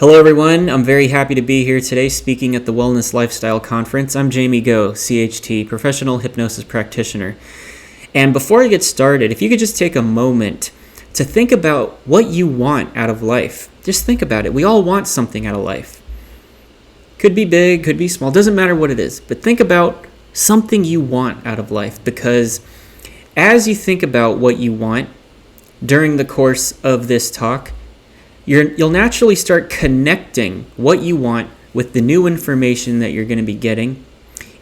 Hello everyone, I'm very happy to be here today speaking at the Wellness Lifestyle Conference. I'm Jamie Go, CHT, Professional Hypnosis Practitioner. And before I get started, if you could just take a moment to think about what you want out of life. Just think about it. We all want something out of life. Could be big, could be small, doesn't matter what it is. But think about something you want out of life, because as you think about what you want during the course of this talk, you'll naturally start connecting what you want with the new information that you're going to be getting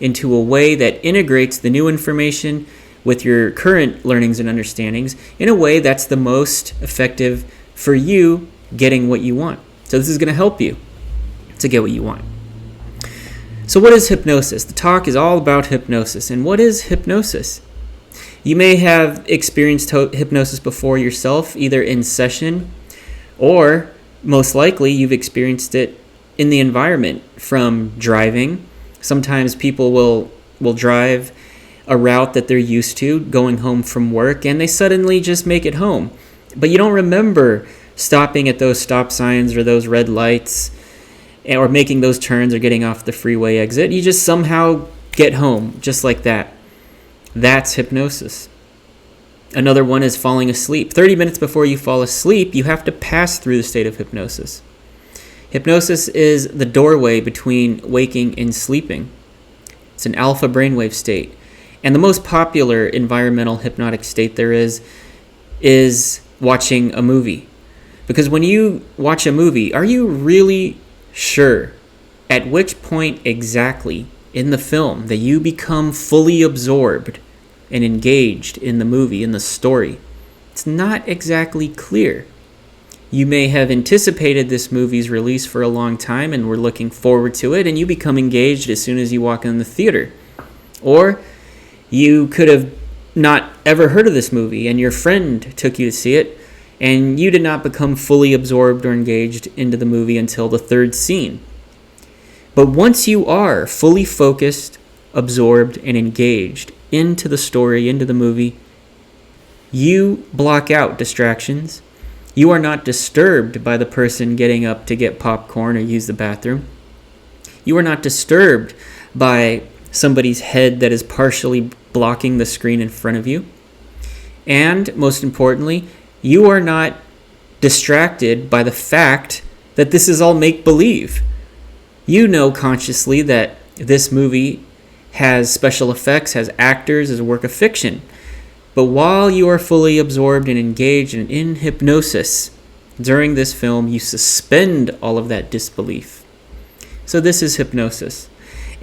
into a way that integrates the new information with your current learnings and understandings in a way that's the most effective for you getting what you want. So this is going to help you to get what you want. So what is hypnosis? The talk is all about hypnosis. And what is hypnosis? You may have experienced hypnosis before yourself, either in session, or most likely you've experienced it in the environment from driving. Sometimes people will drive a route that they're used to, going home from work, and they suddenly just make it home. But you don't remember stopping at those stop signs or those red lights or making those turns or getting off the freeway exit. You just somehow get home just like that. That's hypnosis. Another one is falling asleep. 30 minutes before you fall asleep, you have to pass through the state of hypnosis. Hypnosis is the doorway between waking and sleeping. It's an alpha brainwave state. And the most popular environmental hypnotic state there is watching a movie. Because when you watch a movie, are you really sure at which point exactly in the film that you become fully absorbed and engaged in the movie, in the story? It's not exactly clear. You may have anticipated this movie's release for a long time and were looking forward to it, and you become engaged as soon as you walk in the theater. Or you could have not ever heard of this movie and your friend took you to see it, and you did not become fully absorbed or engaged into the movie until the third scene. But once you are fully focused, absorbed, and engaged into the story, into the movie, you block out distractions. You are not disturbed by the person getting up to get popcorn or use the bathroom. You are not disturbed by somebody's head that is partially blocking the screen in front of you. And most importantly, you are not distracted by the fact that this is all make-believe. You know consciously that this movie has special effects, has actors, is a work of fiction. But while you are fully absorbed and engaged and in hypnosis during this film, you suspend all of that disbelief. So this is hypnosis.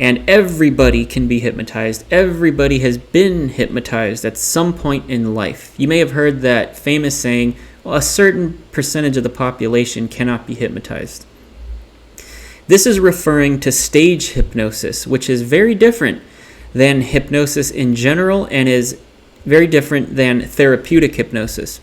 And everybody can be hypnotized. Everybody has been hypnotized at some point in life. You may have heard that famous saying, well, a certain percentage of the population cannot be hypnotized. This is referring to stage hypnosis, which is very different than hypnosis in general and is very different than therapeutic hypnosis.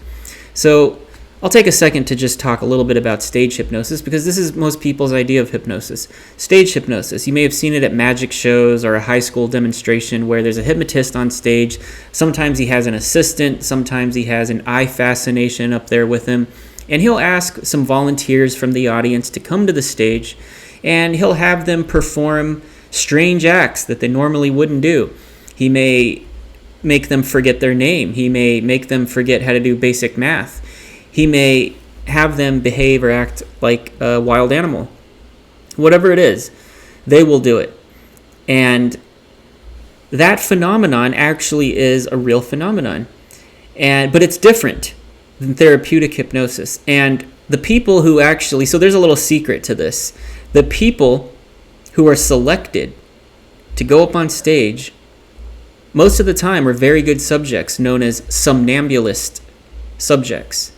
So I'll take a second to just talk a little bit about stage hypnosis, because this is most people's idea of hypnosis. Stage hypnosis, you may have seen it at magic shows or a high school demonstration where there's a hypnotist on stage. Sometimes he has an assistant, sometimes he has an eye fascination up there with him, and he'll ask some volunteers from the audience to come to the stage, and he'll have them perform strange acts that they normally wouldn't do. He may make them forget their name. He may make them forget how to do basic math. He may have them behave or act like a wild animal. Whatever it is, they will do it. And that phenomenon actually is a real phenomenon. But it's different than therapeutic hypnosis. And the people who actually, so there's a little secret to this. The people who are selected to go up on stage most of the time are very good subjects known as somnambulist subjects.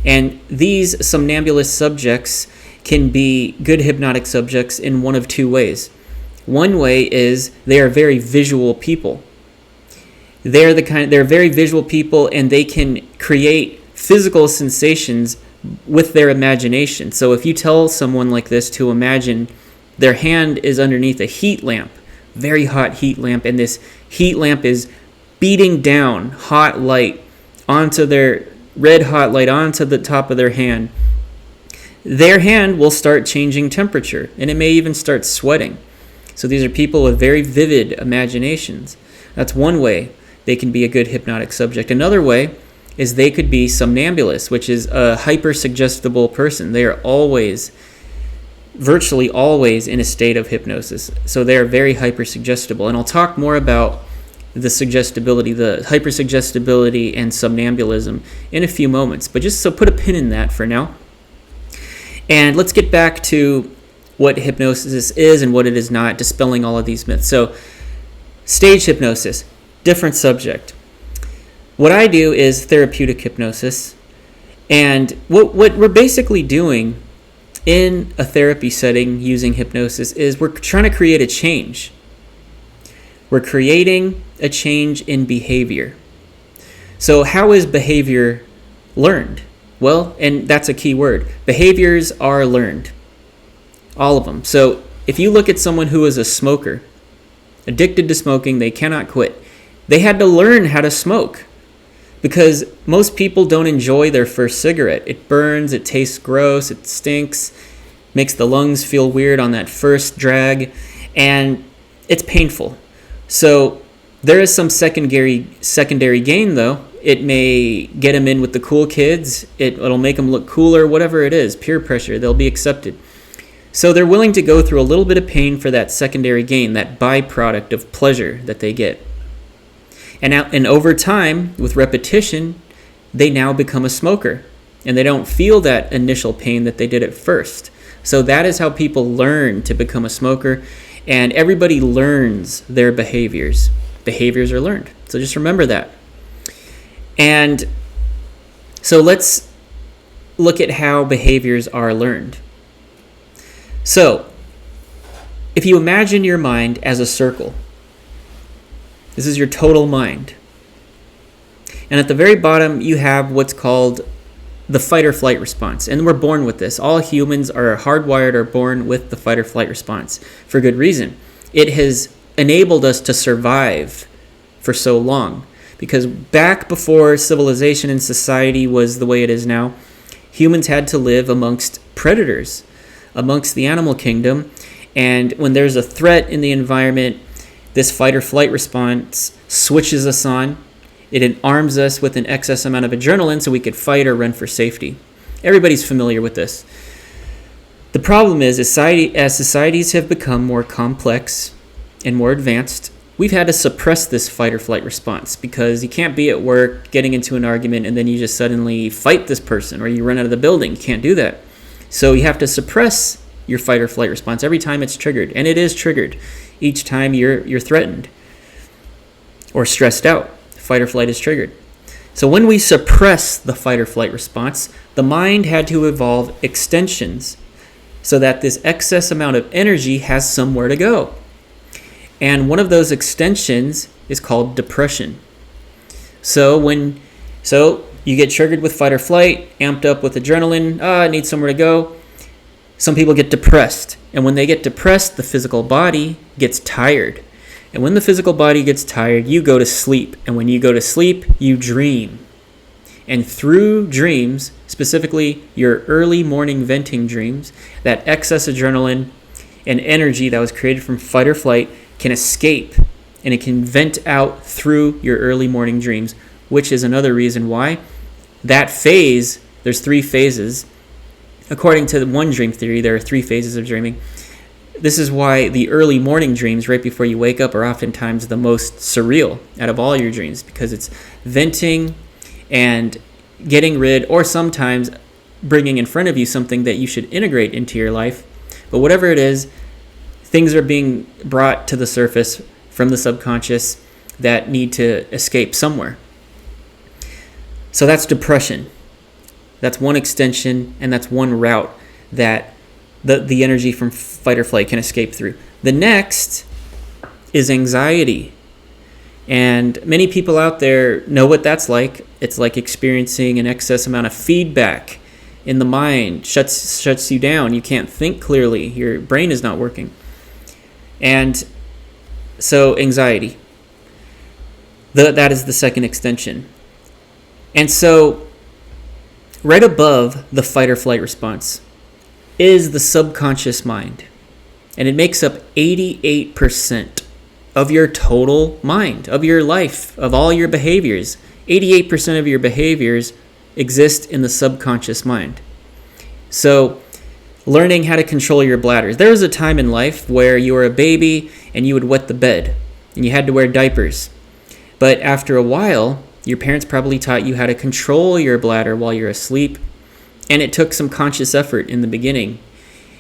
And these somnambulist subjects can be good hypnotic subjects in one of two ways. One way is they are very visual people. They're very visual people, and they can create physical sensations with their imagination. So if you tell someone like this to imagine their hand is underneath a heat lamp, very hot heat lamp, and this heat lamp is beating down hot light onto their red hot light onto the top of their hand, their hand will start changing temperature, and it may even start sweating. So these are people with very vivid imaginations. That's one way they can be a good hypnotic subject. Another way is they could be somnambulous, which is a hypersuggestible person. They are virtually always in a state of hypnosis. So they are very hypersuggestible. And I'll talk more about the suggestibility, the hypersuggestibility and somnambulism in a few moments. But just so put a pin in that for now. And let's get back to what hypnosis is and what it is not, dispelling all of these myths. So stage hypnosis, different subject. What I do is therapeutic hypnosis. And what we're basically doing in a therapy setting using hypnosis is we're trying to create a change. We're creating a change in behavior. So how is behavior learned? Well, and that's a key word. Behaviors are learned. All of them. So if you look at someone who is a smoker, addicted to smoking, they cannot quit. They had to learn how to smoke because most people don't enjoy their first cigarette. It burns, it tastes gross, it stinks, makes the lungs feel weird on that first drag, and it's painful. So there is some secondary gain, though. It may get them in with the cool kids. It'll make them look cooler, whatever it is, peer pressure, they'll be accepted. So they're willing to go through a little bit of pain for that secondary gain, that byproduct of pleasure that they get. And over time, with repetition, they now become a smoker. And they don't feel that initial pain that they did at first. So that is how people learn to become a smoker. And everybody learns their behaviors. Behaviors are learned. So just remember that. And so let's look at how behaviors are learned. So, if you imagine your mind as a circle, this is your total mind. And at the very bottom, you have what's called the fight or flight response. And we're born with this. All humans are hardwired or born with the fight or flight response for good reason. It has enabled us to survive for so long. Because back before civilization and society was the way it is now, humans had to live amongst predators, amongst the animal kingdom, and when there's a threat in the environment, this fight or flight response switches us on. It arms us with an excess amount of adrenaline so we could fight or run for safety. Everybody's familiar with this. The problem is, as societies have become more complex and more advanced, we've had to suppress this fight or flight response because you can't be at work getting into an argument and then you just suddenly fight this person or you run out of the building. You can't do that. So you have to suppress your fight or flight response every time it's triggered. And it is triggered each time you're threatened or stressed out. Fight or flight is triggered. So when we suppress the fight or flight response, the mind had to evolve extensions so that this excess amount of energy has somewhere to go. And one of those extensions is called depression. So you get triggered with fight or flight, amped up with adrenaline, I need somewhere to go. Some people get depressed. And when they get depressed, the physical body gets tired. And when the physical body gets tired, you go to sleep. And when you go to sleep, you dream. And through dreams, specifically your early morning venting dreams, that excess adrenaline and energy that was created from fight or flight can escape. And it can vent out through your early morning dreams, which is another reason why that phase, there's 3 phases. According to one dream theory, there are 3 phases of dreaming. This is why the early morning dreams right before you wake up are oftentimes the most surreal out of all your dreams, because it's venting and getting rid, or sometimes bringing in front of you something that you should integrate into your life. But whatever it is, things are being brought to the surface from the subconscious that need to escape somewhere. So that's depression. That's one extension, and that's one route that the energy from fight or flight can escape through. The next is anxiety. And many people out there know what that's like. It's like experiencing an excess amount of feedback in the mind, shuts you down. You can't think clearly. Your brain is not working. And so anxiety. That is the second extension. And so right above the fight or flight response is the subconscious mind. And it makes up 88% of your total mind, of your life, of all your behaviors. 88% of your behaviors exist in the subconscious mind. So, learning how to control your bladders. There was a time in life where you were a baby and you would wet the bed and you had to wear diapers. But after a while, your parents probably taught you how to control your bladder while you're asleep. And it took some conscious effort in the beginning.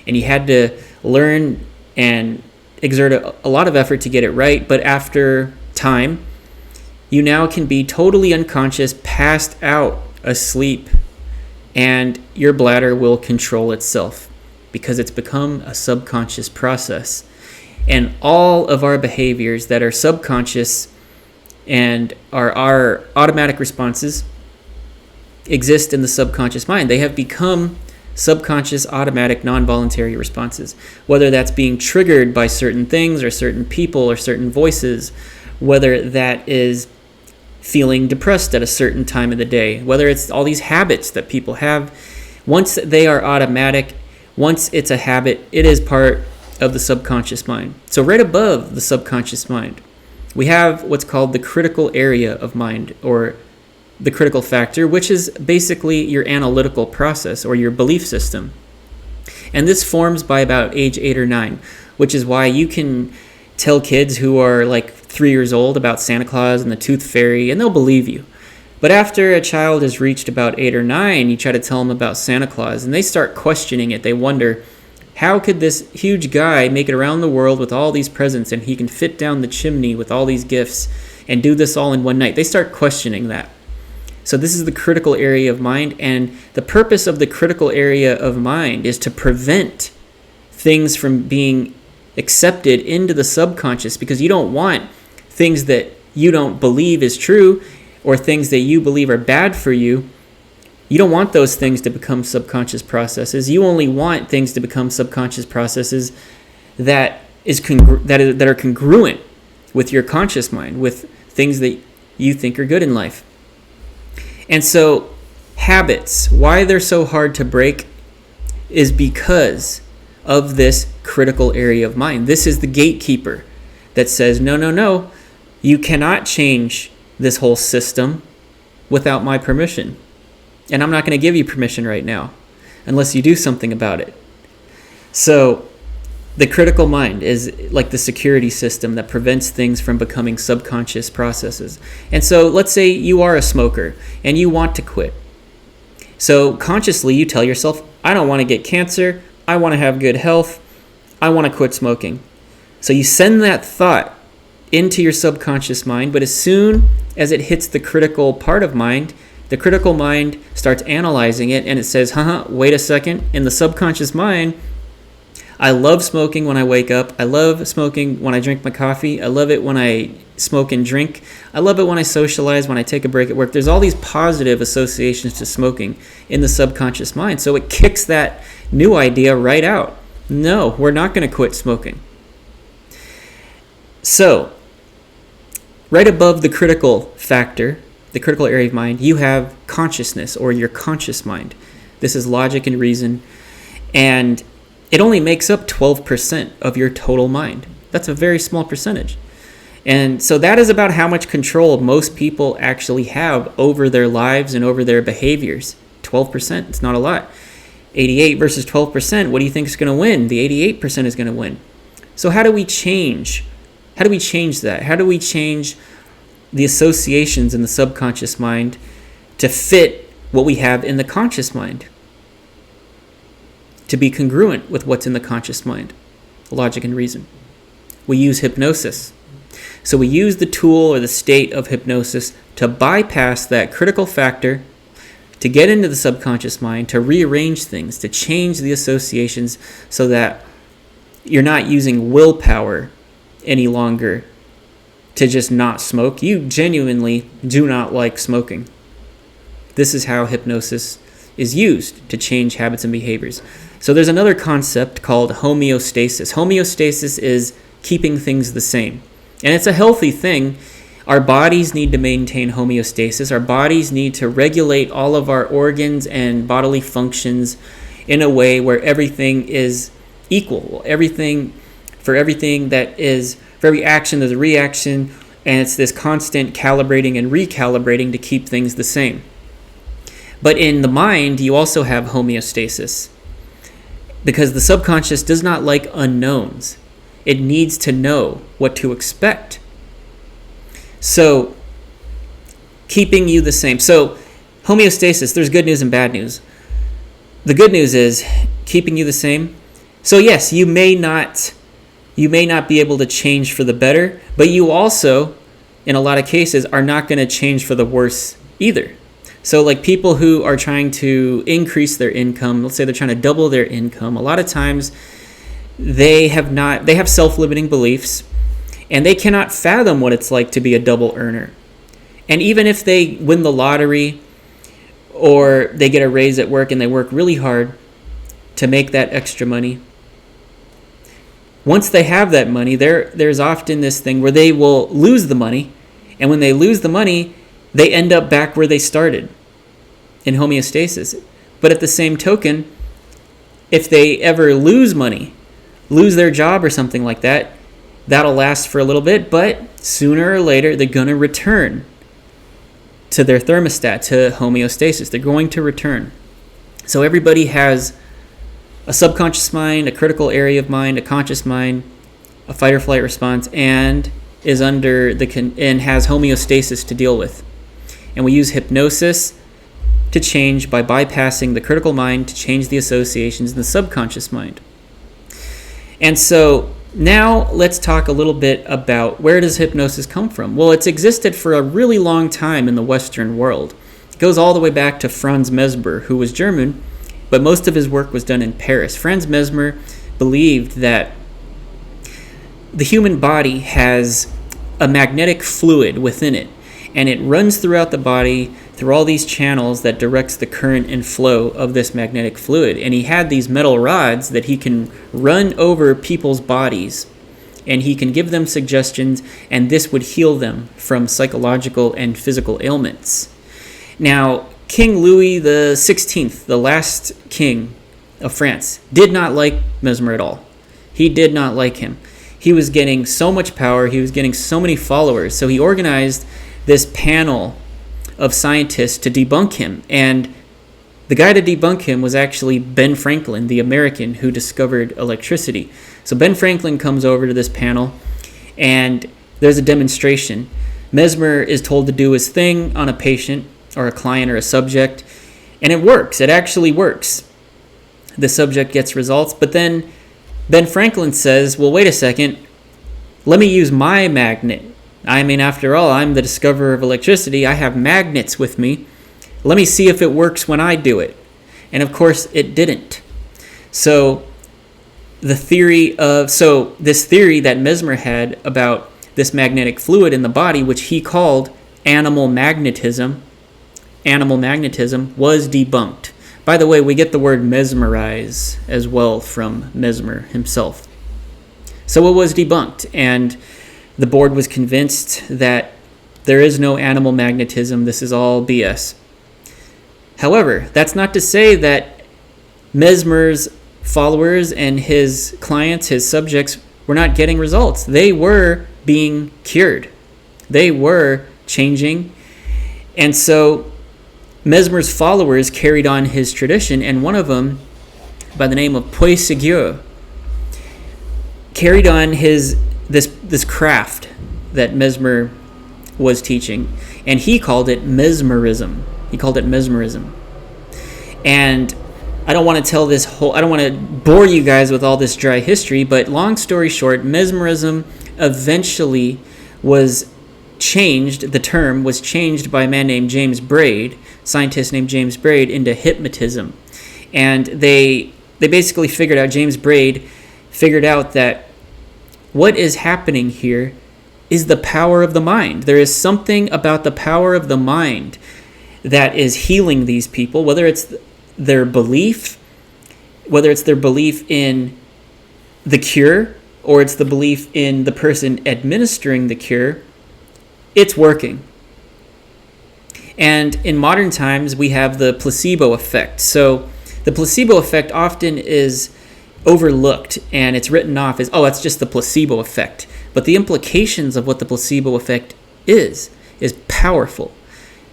And you had to learn and exert a lot of effort to get it right. But after time, you now can be totally unconscious, passed out, asleep, and your bladder will control itself because it's become a subconscious process. And all of our behaviors that are subconscious and are our automatic responses exist in the subconscious mind. They have become subconscious, automatic, non-voluntary responses, whether that's being triggered by certain things or certain people or certain voices, whether that is feeling depressed at a certain time of the day, whether it's all these habits that people have. Once they are automatic, once it's a habit, it is part of the subconscious mind. So right above the subconscious mind, we have what's called the critical area of mind, or the critical factor, which is basically your analytical process or your belief system. And this forms by about age 8 or 9, which is why you can tell kids who are like 3 years old about Santa Claus and the Tooth Fairy, and they'll believe you. But after a child has reached about 8 or 9, you try to tell them about Santa Claus, and they start questioning it. They wonder, how could this huge guy make it around the world with all these presents, and he can fit down the chimney with all these gifts and do this all in one night? They start questioning that. So this is the critical area of mind, and the purpose of the critical area of mind is to prevent things from being accepted into the subconscious, because you don't want things that you don't believe is true or things that you believe are bad for you. You don't want those things to become subconscious processes. You only want things to become subconscious processes that are congruent with your conscious mind, with things that you think are good in life. And so habits, why they're so hard to break, is because of this critical area of mind. This is the gatekeeper that says, no, you cannot change this whole system without my permission. And I'm not going to give you permission right now unless you do something about it. So the critical mind is like the security system that prevents things from becoming subconscious processes. And so let's say you are a smoker and you want to quit. So consciously you tell yourself, I don't want to get cancer. I want to have good health. I want to quit smoking. So you send that thought into your subconscious mind, but as soon as it hits the critical part of mind, the critical mind starts analyzing it, and it says, wait a second. In the subconscious mind, I love smoking when I wake up. I love smoking when I drink my coffee. I love it when I smoke and drink. I love it when I socialize, when I take a break at work. There's all these positive associations to smoking in the subconscious mind. So it kicks that new idea right out. No, we're not going to quit smoking. So, right above the critical factor, the critical area of mind, you have consciousness, or your conscious mind. This is logic and reason, and it only makes up 12% of your total mind. That's a very small percentage. And so that is about how much control most people actually have over their lives and over their behaviors. 12%, it's not a lot. 88 versus 12%, what do you think is going to win? The 88% is going to win. So how do we change? How do we change that? How do we change the associations in the subconscious mind to fit what we have in the conscious mind, to be congruent with what's in the conscious mind? Logic and reason. We use hypnosis. So we use the tool or the state of hypnosis to bypass that critical factor, to get into the subconscious mind, to rearrange things, to change the associations so that you're not using willpower any longer to just not smoke. You genuinely do not like smoking. This is how hypnosis is used to change habits and behaviors. So there's another concept called homeostasis. Homeostasis is keeping things the same. And it's a healthy thing. Our bodies need to maintain homeostasis. Our bodies need to regulate all of our organs and bodily functions in a way where everything is equal. For every action, there's a reaction, and it's this constant calibrating and recalibrating to keep things the same. But in the mind, you also have homeostasis, because the subconscious does not like unknowns. It needs to know what to expect. So, keeping you the same. So, homeostasis, there's good news and bad news. The good news is keeping you the same. So yes, you may not be able to change for the better, but you also, in a lot of cases, are not going to change for the worse either. So like people who are trying to increase their income, let's say they're trying to double their income, a lot of times they have self-limiting beliefs, and they cannot fathom what it's like to be a double earner. And even if they win the lottery or they get a raise at work and they work really hard to make that extra money, once they have that money, there's often this thing where they will lose the money. And when they lose the money, they end up back where they started in homeostasis. But at the same token, if they ever lose money, lose their job or something like that, that'll last for a little bit. But sooner or later, they're going to return to their thermostat, to homeostasis. They're going to return. So everybody has a subconscious mind, a critical area of mind, a conscious mind, a fight or flight response, and is under and has homeostasis to deal with. And we use hypnosis to change by bypassing the critical mind to change the associations in the subconscious mind. And so now let's talk a little bit about where does hypnosis come from? Well, it's existed for a really long time in the Western world. It goes all the way back to Franz Mesmer, who was German, but most of his work was done in Paris. Franz Mesmer believed that the human body has a magnetic fluid within it, and it runs throughout the body through all these channels that directs the current and flow of this magnetic fluid. And he had these metal rods that he can run over people's bodies, and he can give them suggestions, and this would heal them from psychological and physical ailments. Now, King Louis XVI, the last king of France, did not like Mesmer at all. He did not like him. He was getting so much power. He was getting so many followers. So he organized this panel of scientists to debunk him. And the guy to debunk him was actually Ben Franklin, the American who discovered electricity. So Ben Franklin comes over to this panel, and there's a demonstration. Mesmer is told to do his thing on a patient or a client or a subject, and it works. It actually works. The subject gets results, but then Ben Franklin says, well, wait a second, let me use my magnet. I mean, after all, I'm the discoverer of electricity. I have magnets with me. Let me see if it works when I do it. And of course, it didn't. So this theory that Mesmer had about this magnetic fluid in the body, which he called animal magnetism, was debunked. By the way, we get the word mesmerize as well from Mesmer himself. So it was debunked, and the board was convinced that there is no animal magnetism. This is all BS. However, that's not to say that Mesmer's followers and his clients, his subjects, were not getting results. They were being cured. They were changing. And so Mesmer's followers carried on his tradition, and one of them, by the name of Puy-Ségur, carried on this craft that Mesmer was teaching, and he called it mesmerism. And I don't want to bore you guys with all this dry history, but long story short, mesmerism eventually was changed. The term was changed by a man named James Braid, scientist named James Braid, into hypnotism. And James Braid figured out that what is happening here is the power of the mind. There is something about the power of the mind that is healing these people, whether it's their belief in the cure, or it's the belief in the person administering the cure. It's working. And in modern times, we have the placebo effect. So The placebo effect often is overlooked, and it's written off as, oh, that's just the placebo effect. But the implications of what the placebo effect is powerful.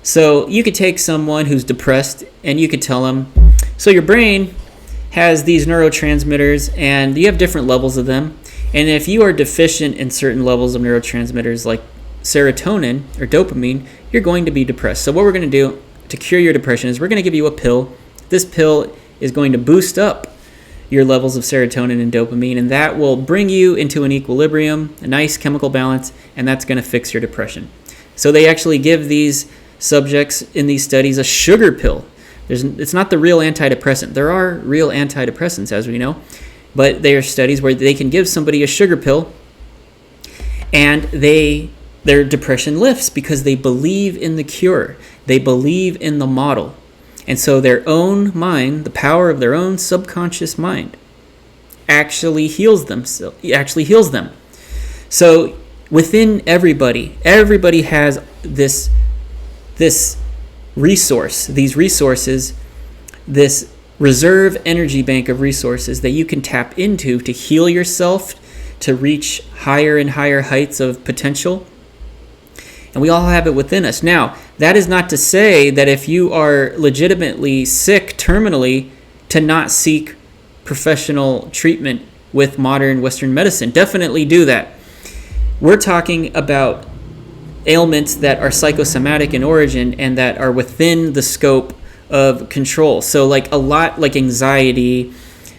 So you could take someone who's depressed and you could tell them, so your brain has these neurotransmitters and you have different levels of them. And if you are deficient in certain levels of neurotransmitters like serotonin or dopamine, you're going to be depressed. So what we're going to do to cure your depression is we're going to give you a pill. This pill is going to boost up your levels of serotonin and dopamine, and that will bring you into an equilibrium, a nice chemical balance, and that's going to fix your depression. So they actually give these subjects in these studies a sugar pill. It's not the real antidepressant. There are real antidepressants, as we know, but there are studies where they can give somebody a sugar pill and their depression lifts because they believe in the cure. They believe in the model. And so their own mind, the power of their own subconscious mind, actually heals them. So within everybody has this resource, these resources, this reserve energy bank of resources that you can tap into to heal yourself, to reach higher and higher heights of potential. And we all have it within us. Now, that is not to say that if you are legitimately sick terminally, to not seek professional treatment with modern Western medicine. Definitely do that. We're talking about ailments that are psychosomatic in origin and that are within the scope of control. So like anxiety,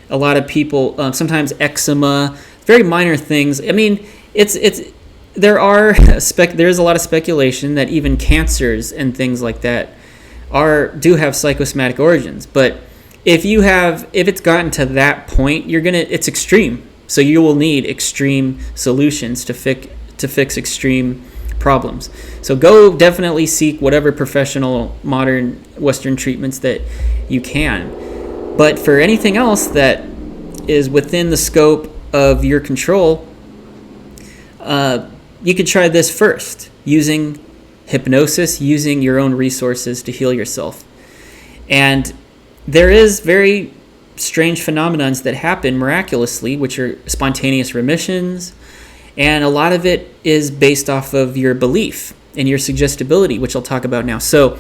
a lot of people, sometimes eczema, very minor things. I mean, there's a lot of speculation that even cancers and things like that do have psychosomatic origins. But if it's gotten to that point, it's extreme. So you will need extreme solutions to fix extreme problems. So go definitely seek whatever professional modern Western treatments that you can. But for anything else that is within the scope of your control, you could try this first, using hypnosis, using your own resources to heal yourself. And there is very strange phenomena that happen miraculously, which are spontaneous remissions. And a lot of it is based off of your belief and your suggestibility, which I'll talk about now. So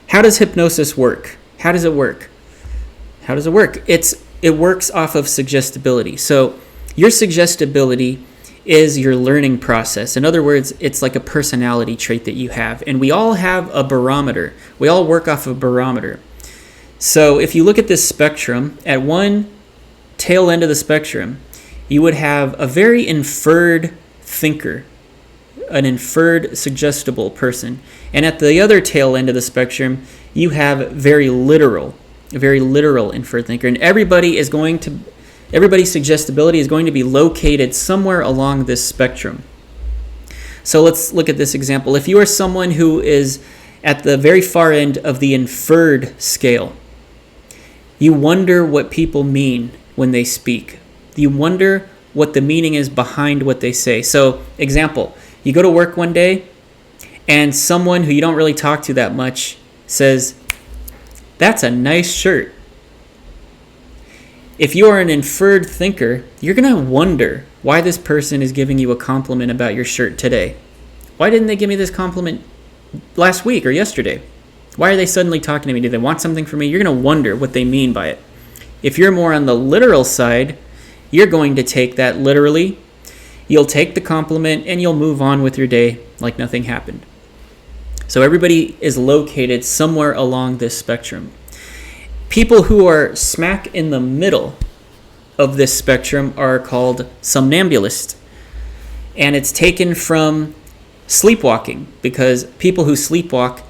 how does hypnosis work? How does it work? It works off of suggestibility. So your suggestibility is your learning process. In other words, it's like a personality trait that you have. And we all have a barometer. We all work off of a barometer. So if you look at this spectrum, at one tail end of the spectrum, you would have a very inferred thinker, an inferred suggestible person. And at the other tail end of the spectrum, you have very literal inferred thinker. And everybody's suggestibility is going to be located somewhere along this spectrum. So let's look at this example. If you are someone who is at the very far end of the inferred scale, you wonder what people mean when they speak. You wonder what the meaning is behind what they say. So, example, you go to work one day and someone who you don't really talk to that much says, "That's a nice shirt." If you are an inferred thinker, you're going to wonder why this person is giving you a compliment about your shirt today. Why didn't they give me this compliment last week or yesterday? Why are they suddenly talking to me? Do they want something from me? You're going to wonder what they mean by it. If you're more on the literal side, you're going to take that literally. You'll take the compliment and you'll move on with your day like nothing happened. So everybody is located somewhere along this spectrum. People who are smack in the middle of this spectrum are called somnambulists. And it's taken from sleepwalking, because people who sleepwalk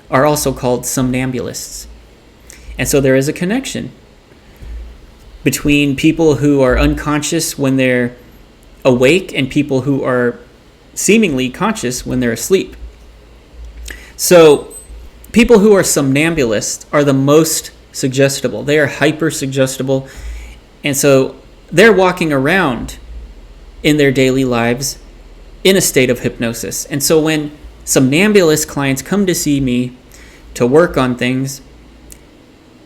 are also called somnambulists. And so there is a connection between people who are unconscious when they're awake and people who are seemingly conscious when they're asleep. So people who are somnambulists are the most suggestible. They are hyper suggestible. And so they're walking around in their daily lives in a state of hypnosis. And so when somnambulist clients come to see me to work on things,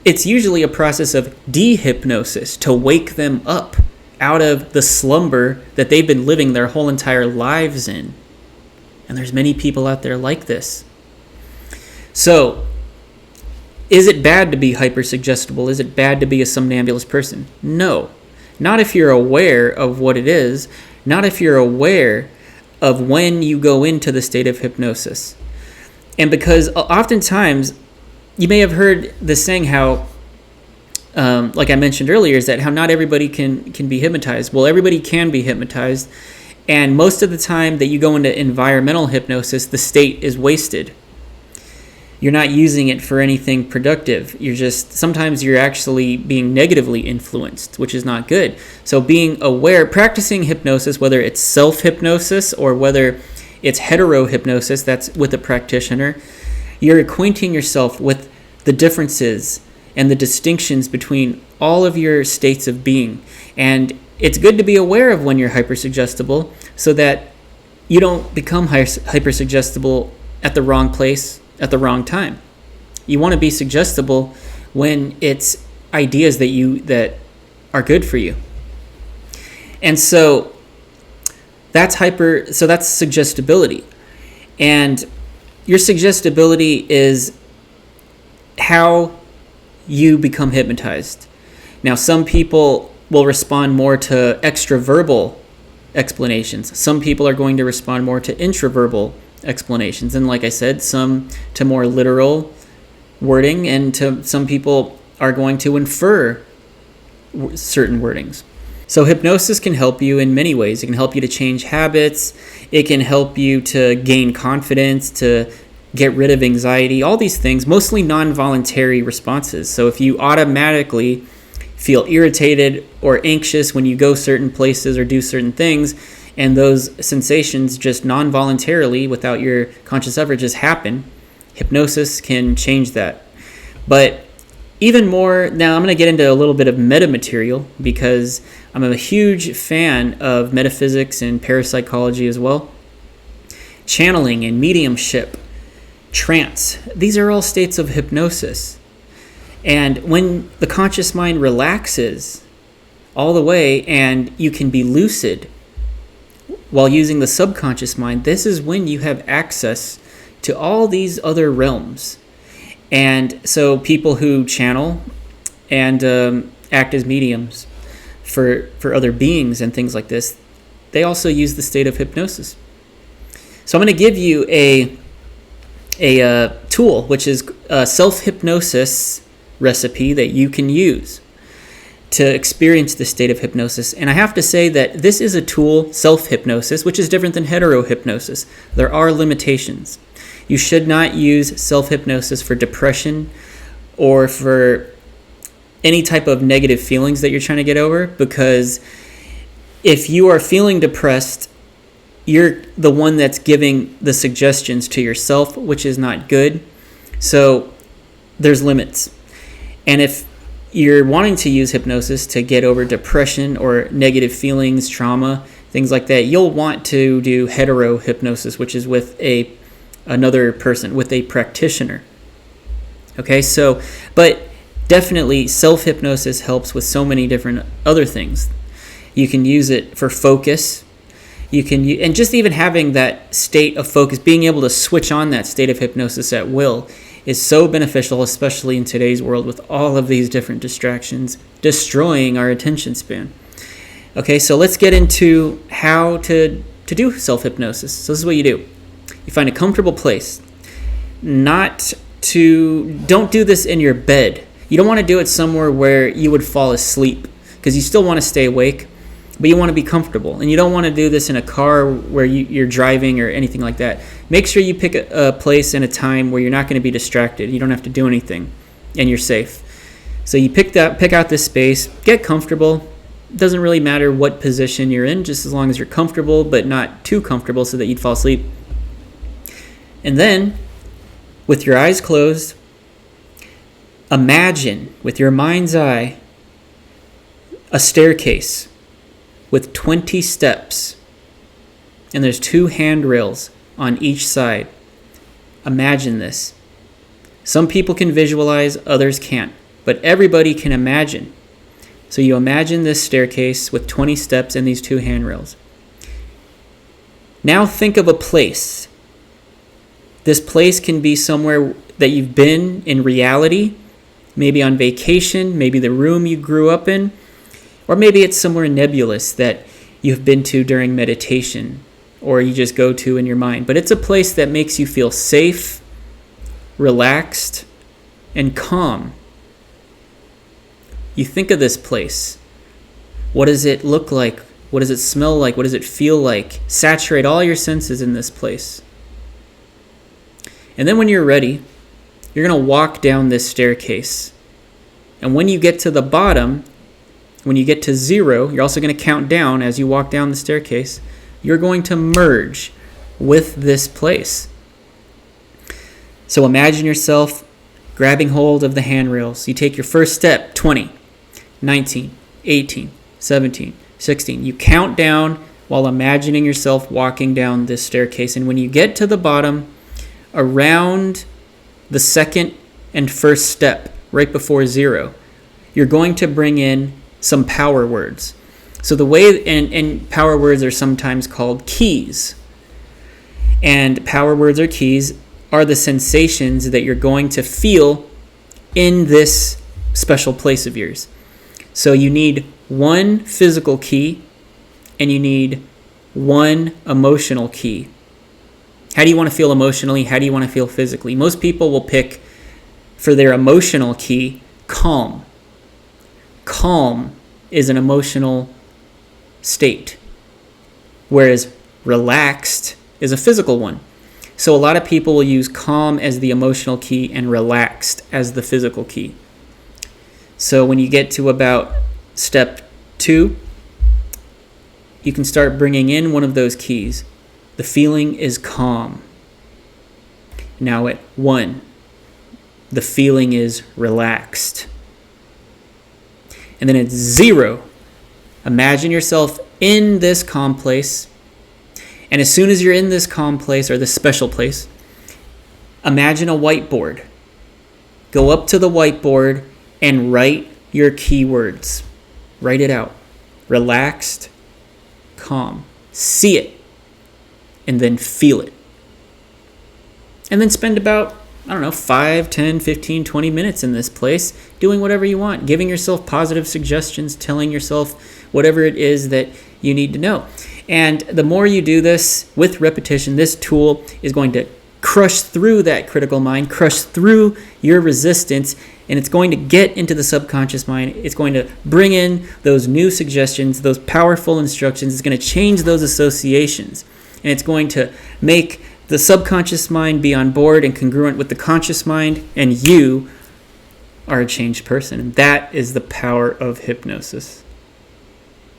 it's usually a process of dehypnosis to wake them up out of the slumber that they've been living their whole entire lives in. And there's many people out there like this. So, is it bad to be hypersuggestible? Is it bad to be a somnambulist person? No. Not if you're aware of what it is. Not if you're aware of when you go into the state of hypnosis. And because oftentimes, you may have heard the saying how, like I mentioned earlier, is that how not everybody can be hypnotized. Well, everybody can be hypnotized. And most of the time that you go into environmental hypnosis, the state is wasted. You're not using it for anything productive. Sometimes you're actually being negatively influenced, which is not good. So being aware, practicing hypnosis, whether it's self-hypnosis or whether it's hetero-hypnosis, that's with a practitioner, you're acquainting yourself with the differences and the distinctions between all of your states of being. And it's good to be aware of when you're hypersuggestible so that you don't become hypersuggestible at the wrong place at the wrong time. You want to be suggestible when it's ideas that are good for you. And so that's suggestibility. And your suggestibility is how you become hypnotized. Now, some people will respond more to extraverbal explanations. Some people are going to respond more to intraverbal explanations. And like I said, some to more literal wording, and to some people are going to infer certain wordings. So hypnosis can help you in many ways. It can help you to change habits. It can help you to gain confidence, to get rid of anxiety, all these things, mostly non-voluntary responses. So if you automatically feel irritated or anxious when you go certain places or do certain things, and those sensations just non-voluntarily, without your conscious effort, just happen, hypnosis can change that. But even more, now I'm going to get into a little bit of metamaterial, because I'm a huge fan of metaphysics and parapsychology as well. Channeling and mediumship, trance, these are all states of hypnosis. And when the conscious mind relaxes all the way and you can be lucid while using the subconscious mind, this is when you have access to all these other realms. And so people who channel and act as mediums for other beings and things like this, they also use the state of hypnosis. So I'm going to give you a tool, which is a self-hypnosis recipe that you can use to experience the state of hypnosis. And I have to say that this is a tool, self-hypnosis, which is different than hetero-hypnosis. There are limitations. You should not use self-hypnosis for depression or for any type of negative feelings that you're trying to get over, because if you are feeling depressed, you're the one that's giving the suggestions to yourself, which is not good. So there's limits. And if you're wanting to use hypnosis to get over depression or negative feelings, trauma, things like that, you'll want to do hetero hypnosis, which is with another person, with a practitioner. Okay, so, but definitely self-hypnosis helps with so many different other things. You can use it for focus. And just even having that state of focus, being able to switch on that state of hypnosis at will, is so beneficial, especially in today's world with all of these different distractions destroying our attention span. Okay, so let's get into how to do self-hypnosis. So this is what you do. You find a comfortable place. Don't do this in your bed. You don't want to do it somewhere where you would fall asleep, because you still want to stay awake, but you want to be comfortable. And you don't want to do this in a car where you're driving or anything like that. Make sure you pick a place and a time where you're not going to be distracted. You don't have to do anything, and you're safe. So you pick out this space, get comfortable. It doesn't really matter what position you're in, just as long as you're comfortable, but not too comfortable so that you'd fall asleep. And then, with your eyes closed, imagine with your mind's eye a staircase with 20 steps, and there's 2 handrails on each side. Imagine this. Some people can visualize, others can't. but everybody can imagine. So you imagine this staircase with 20 steps and these 2 handrails. Now think of a place. This place can be somewhere that you've been in reality, maybe on vacation, maybe the room you grew up in, or maybe it's somewhere nebulous that you've been to during meditation or you just go to in your mind. But it's a place that makes you feel safe, relaxed, and calm. You think of this place. What does it look like? What does it smell like? What does it feel like? Saturate all your senses in this place. And then when you're ready, you're going to walk down this staircase. And when you get to the bottom, when you get to 0, you're also going to count down as you walk down the staircase. You're going to merge with this place. So imagine yourself grabbing hold of the handrails. You take your first step, 20, 19, 18, 17, 16. You count down while imagining yourself walking down this staircase. And when you get to the bottom, around the second and first step, right before 0, you're going to bring in some power words. So the way, and power words are sometimes called keys. And power words or keys are the sensations that you're going to feel in this special place of yours. So you need 1 physical key and you need 1 emotional key. How do you want to feel emotionally? How do you want to feel physically? Most people will pick for their emotional key, calm. Calm is an emotional state, whereas relaxed is a physical one. So a lot of people will use calm as the emotional key and relaxed as the physical key. So when you get to about step 2, you can start bringing in one of those keys. The feeling is calm. Now at 1, the feeling is relaxed. And then at 0, imagine yourself in this calm place. And as soon as you're in this calm place or this special place, imagine a whiteboard. Go up to the whiteboard and write your keywords. Write it out. Relaxed, calm. See it. And then feel it. And then spend about, 5, 10, 15, 20 minutes in this place doing whatever you want, giving yourself positive suggestions, telling yourself whatever it is that you need to know. And the more you do this with repetition, this tool is going to crush through that critical mind, crush through your resistance, and it's going to get into the subconscious mind. It's going to bring in those new suggestions, those powerful instructions. It's going to change those associations. And it's going to make the subconscious mind be on board and congruent with the conscious mind, and you are a changed person. And that is the power of hypnosis.